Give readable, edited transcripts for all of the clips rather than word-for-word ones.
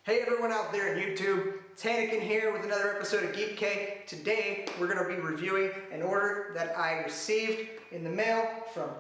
Hey everyone out there on YouTube, it's Anakin here with another episode of Geek K. Today we're going to be reviewing an order that I received in the mail from,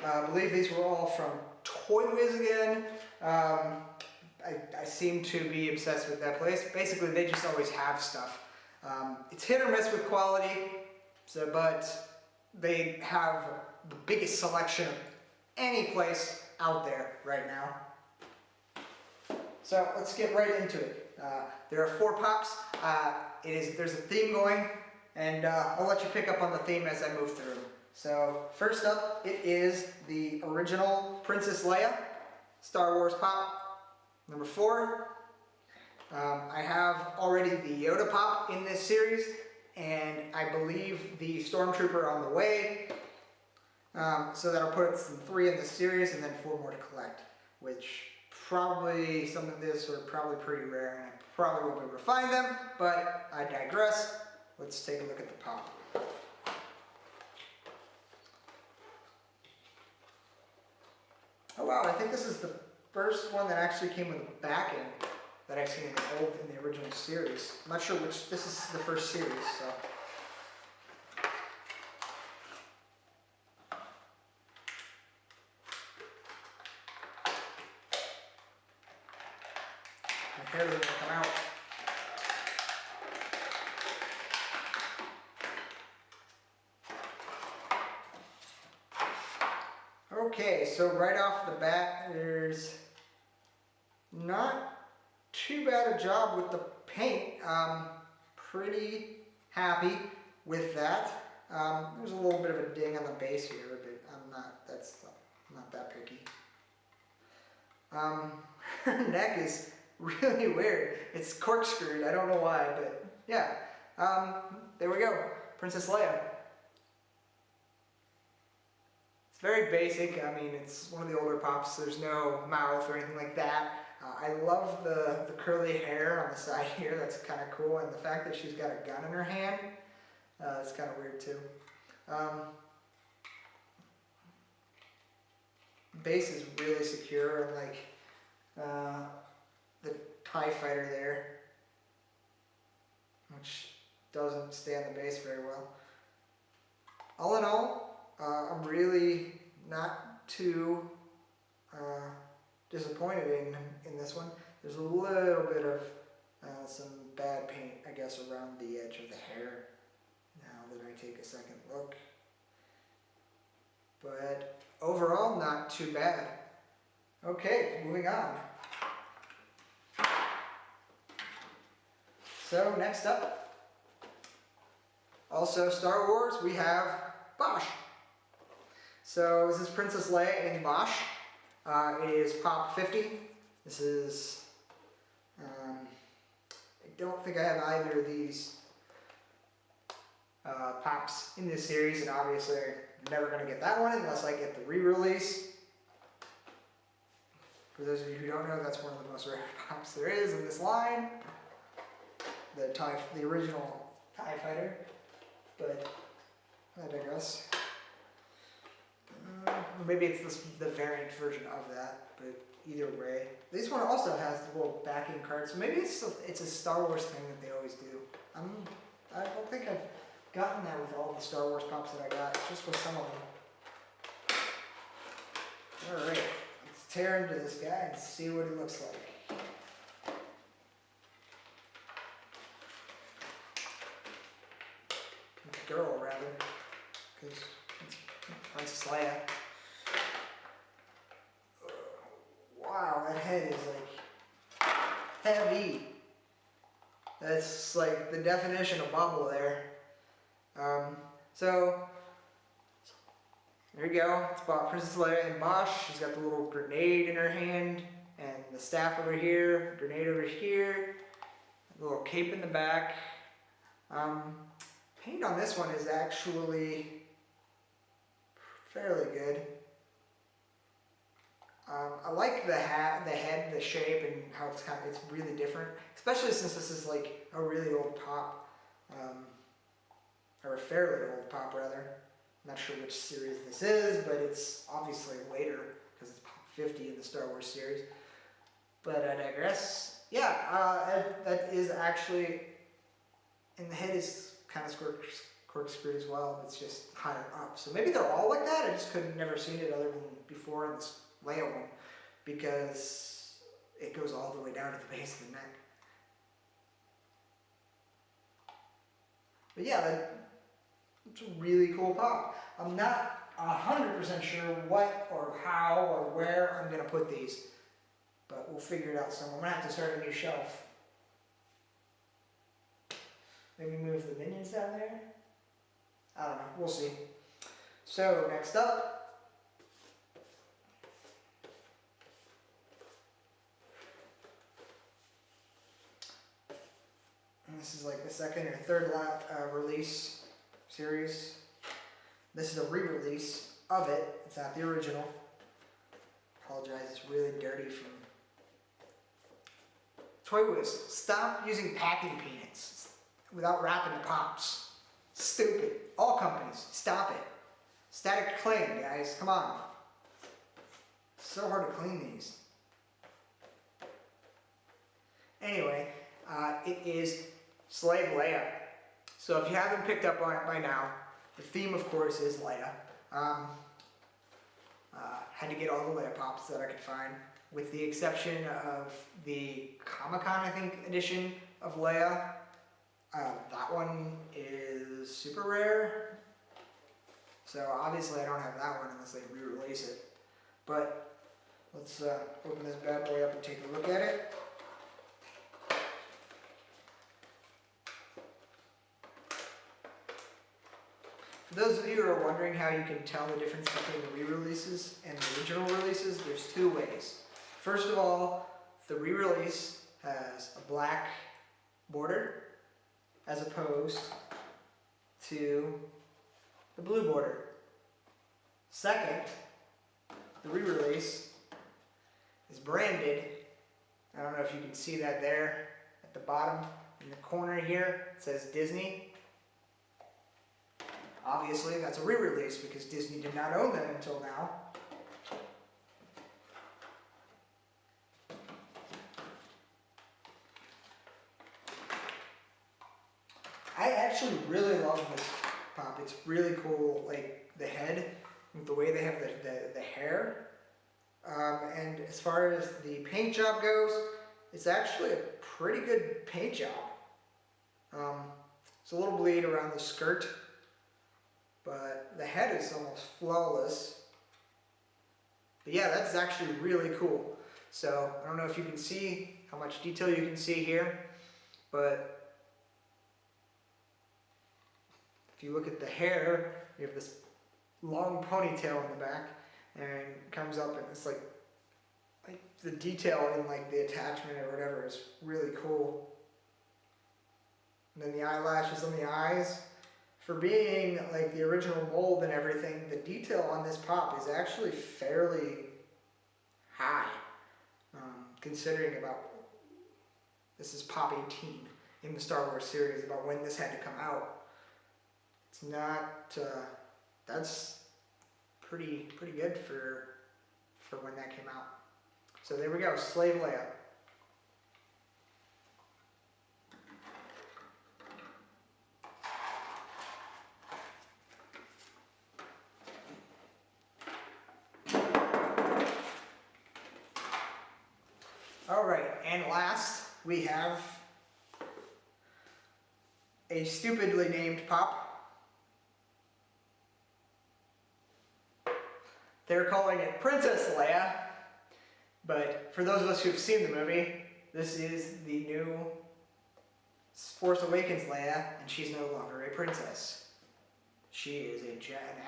I believe these were all from ToyWiz again. I seem to be obsessed with that place. Basically they just always have stuff. It's hit or miss with quality, but they have the biggest selection of any place out there right now. So let's get right into it. There are 4 pops. There's a theme going, and I'll let you pick up on the theme as I move through. So first up, it is the original Princess Leia Star Wars pop. Number 4. I have already the Yoda pop in this series, and I believe the Stormtrooper on the way. So that'll put us in 3 in this series, and then 4 more to collect, which probably some of this are probably pretty rare, and I probably won't be able to find them, but I digress. Let's take a look at the pop. Oh wow, I think this is the first one that actually came with a backing that I've seen in the original series. I'm not sure which, this is the first series, so. My hair doesn't come out. Okay, so right off the bat, there's not too bad a job with the paint. Pretty happy with that. There's a little bit of a ding on the base here, but I'm not that picky. Her neck is really weird. It's corkscrewed. I don't know why, but yeah. There we go. Princess Leia. It's very basic. I mean, it's one of the older pops. There's no mouth or anything like that. I love the curly hair on the side here. That's kind of cool. And the fact that she's got a gun in her hand, it's kind of weird too. Base is really secure, and like the TIE fighter there, which doesn't stay on the base very well. All in all, I'm really not too disappointed in this one. There's a little bit of some bad paint, I guess, around the edge of the hair now that I take a second look. But overall, not too bad. Okay, moving on. So next up, also Star Wars, we have Bosch. So this is Princess Leia in Bosch. It is Pop 50. This is, I don't think I have either of these pops in this series, and obviously I'm never going to get that one unless I get the re-release. For those of you who don't know, that's one of the most rare pops there is in this line. The original TIE fighter, but I digress. Maybe it's the variant version of that, but either way. This one also has the little backing card, so maybe it's a Star Wars thing that they always do. I don't think I've gotten that with all the Star Wars pops that I got, just with some of them. Alright, let's tear into this guy and see what he looks like. Girl, rather, because it's Princess Leia. Wow, that head is like heavy. That's like the definition of bubble there. So there you go. It's about Princess Leia in Bosch. She's got the little grenade in her hand, and the staff over here, grenade over here, a little cape in the back. Paint on this one is actually fairly good. I like the hat, the head, the shape, and how it's really different, especially since this is like a really old pop, or a fairly old pop rather. I'm not sure which series this is, but it's obviously later because it's Pop 50 in the Star Wars series. But I digress. yeah, that is actually, and the head is kind of corkscrewed as well. It's just higher up. So maybe they're all like that. I just couldn't never seen it other than before in this Leia one, because it goes all the way down to the base of the neck. But yeah, it's a really cool pop. I'm not 100% sure what or how or where I'm gonna put these, but we'll figure it out somewhere. I'm gonna have to start a new shelf. Maybe move the minions down there? I don't know, we'll see. So next up, and this is like the second or third release series. This is a re-release of it. It's not the original. Apologize, it's really dirty from ToyWiz. Stop using packing peanuts without wrapping the pops. Stupid. All companies, stop it. Static cling, guys, come on. It's so hard to clean these. Anyway, it is Slave Leia. So if you haven't picked up on it by now, the theme, of course, is Leia. Had to get all the Leia pops that I could find, with the exception of the Comic-Con, I think, edition of Leia. That one is super rare. So obviously I don't have that one unless they re-release it. But let's open this bad boy up and take a look at it. For those of you who are wondering how you can tell the difference between the re-releases and the original releases, there's two ways. First of all, the re-release has a black border as opposed to the blue border. Second, the re-release is branded. I don't know if you can see that there at the bottom in the corner here. It says Disney. Obviously, that's a re-release because Disney did not own them until now. I actually really love this pop. It's really cool, like the head, with the way they have the hair. And as far as the paint job goes, it's actually a pretty good paint job. It's a little bleed around the skirt, but the head is almost flawless. But yeah, that's actually really cool. So I don't know if you can see how much detail you can see here, but if you look at the hair, you have this long ponytail in the back, and it comes up, and it's like the detail in like the attachment or whatever is really cool. And then the eyelashes on the eyes. For being like the original mold and everything, the detail on this pop is actually fairly high, considering about this is pop 18 in the Star Wars series, about when this had to come out. It's not, that's pretty good for when that came out. So there we go, Slave Leia. Alright, and last we have a stupidly named pop. They're calling it Princess Leia, but for those of us who've seen the movie, this is the new Force Awakens Leia, and she's no longer a princess. She is an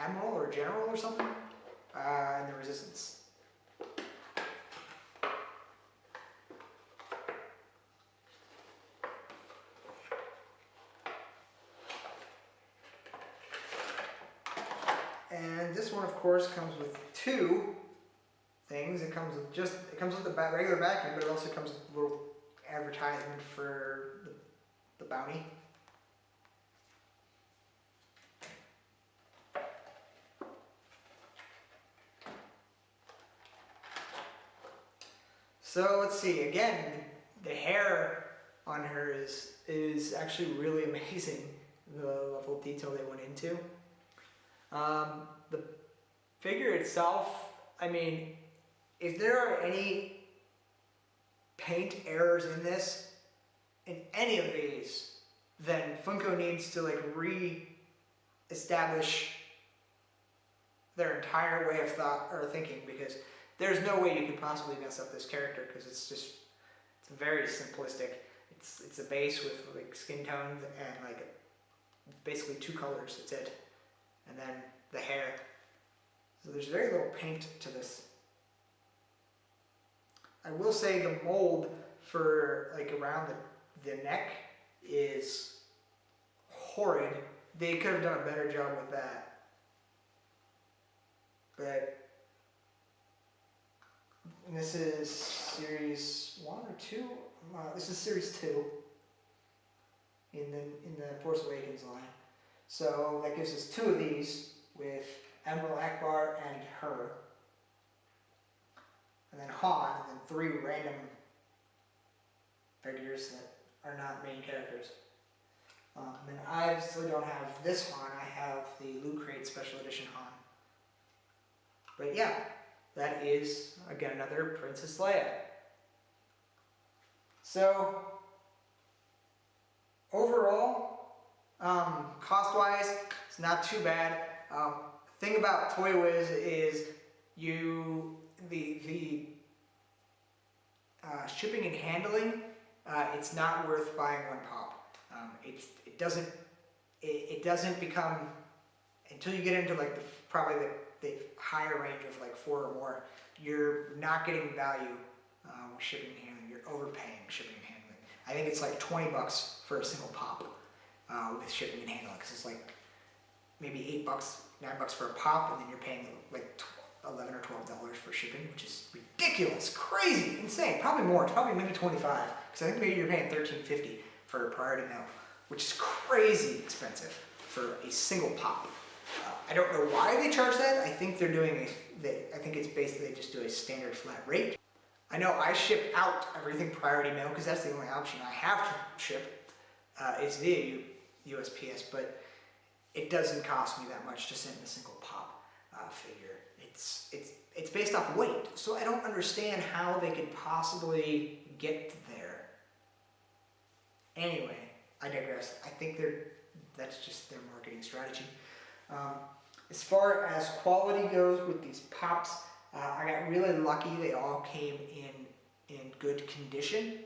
admiral or a general or something in the Resistance. And this one, of course, comes with two things. It comes with the regular backing, but it also comes with a little advertisement for the bounty. So let's see. Again, the hair on her is actually really amazing. The level of detail they went into. The figure itself, I mean, if there are any paint errors in this, in any of these, then Funko needs to like re-establish their entire way of thought or thinking, because there's no way you could possibly mess up this character, because it's very simplistic. It's a base with like skin tones and like basically 2 colors, that's it. And then the hair. So there's very little paint to this. I will say the mold for like around the neck is horrid. They could have done a better job with that. But and this is series 1 or 2? This is series 2 in the Force Awakens line. So that gives us 2 of these with Admiral Akbar and her. And then Han, and then 3 random figures that are not main characters. And then I obviously don't have this Han, I have the Loot Crate Special Edition Han. But yeah, that is, again, another Princess Leia. So, overall, cost-wise, it's not too bad. Thing about ToyWiz is the shipping and handling, it's not worth buying one pop. It doesn't become, until you get into like probably the higher range of like 4 or more, you're not getting value with shipping and handling. You're overpaying shipping and handling. I think it's like $20 for a single pop with shipping and handling, because it's like maybe $8, $9 for a pop, and then you're paying like $11 or $12 for shipping, which is ridiculous, crazy, insane. Probably more. It's probably maybe $25, because I think maybe you're paying $13.50 for a priority mail, which is crazy expensive for a single pop. I don't know why they charge that. I think they're doing I think it's basically they just do a standard flat rate. I know I ship out everything priority mail because that's the only option I have to ship is via USPS, but it doesn't cost me that much to send a single pop figure. It's based off weight, so I don't understand how they could possibly get there. Anyway, I digress. I think that's just their marketing strategy. As far as quality goes with these pops, I got really lucky. They all came in good condition.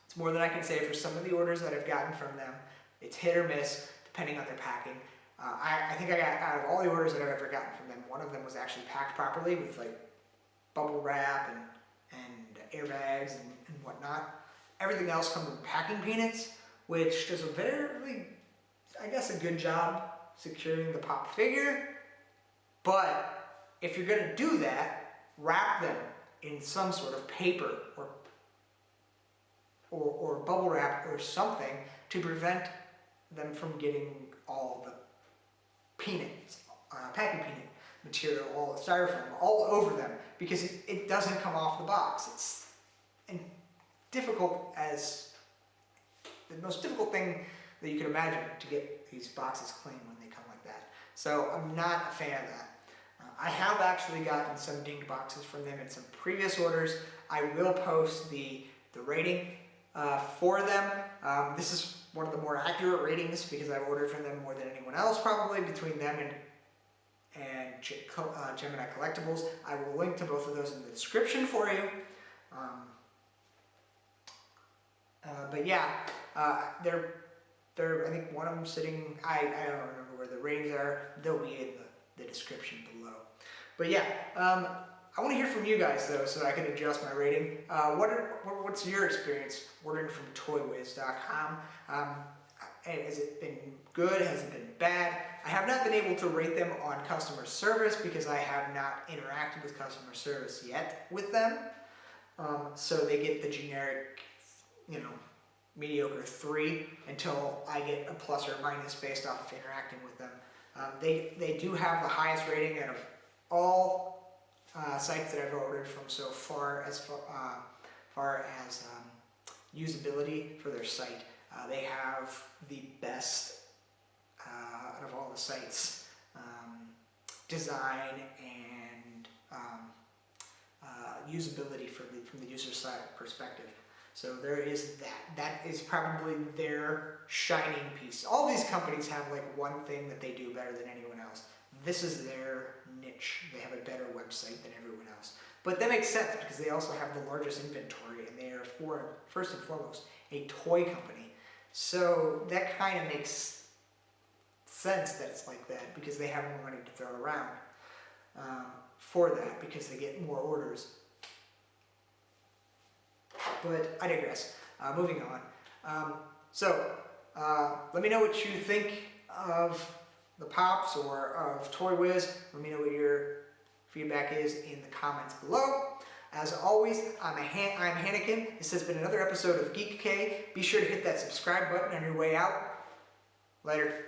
It's more than I can say for some of the orders that I've gotten from them. It's hit or miss depending on their packing. I think I got, out of all the orders that I've ever gotten from them, one of them was actually packed properly with like bubble wrap and airbags and whatnot. Everything else comes with packing peanuts, which does a very, I guess, a good job securing the pop figure. But if you're going to do that, wrap them in some sort of paper or bubble wrap or something to prevent them from getting all the peanuts, packing peanut material, all the styrofoam, all over them, because it doesn't come off the box. It's difficult as the most difficult thing that you can imagine to get these boxes clean when they come like that. So I'm not a fan of that. I have actually gotten some dinged boxes from them in some previous orders. I will post the rating for them. This is one of the more accurate ratings because I've ordered from them more than anyone else probably, between them and Gemini Collectibles. I will link to both of those in the description for you. But yeah, I think one of them sitting, I don't remember where the ratings are, they'll be in the description below. But yeah, I want to hear from you guys though, so I can adjust my rating. What's your experience ordering from ToyWiz.com? Has it been good? Has it been bad? I have not been able to rate them on customer service because I have not interacted with customer service yet with them. So they get the generic, mediocre 3 until I get a plus or minus based off of interacting with them. They do have the highest rating out of all sites that I've ordered from so far, as far as usability for their site. They have the best out of all the sites, design and usability from the user side perspective. So there is that. That is probably their shining piece. All these companies have like one thing that they do better than anyone else. This is their niche. They have a better website than everyone else. But that makes sense because they also have the largest inventory, and they are, first and foremost, a toy company. So that kind of makes sense that it's like that, because they have more money to throw around for that, because they get more orders. But I digress. Moving on. Let me know what you think of the Pops or of ToyWiz. Let me know what your feedback is in the comments below. As always, I'm Hannikin. This has been another episode of Geek K. Be sure to hit that subscribe button on your way out. Later.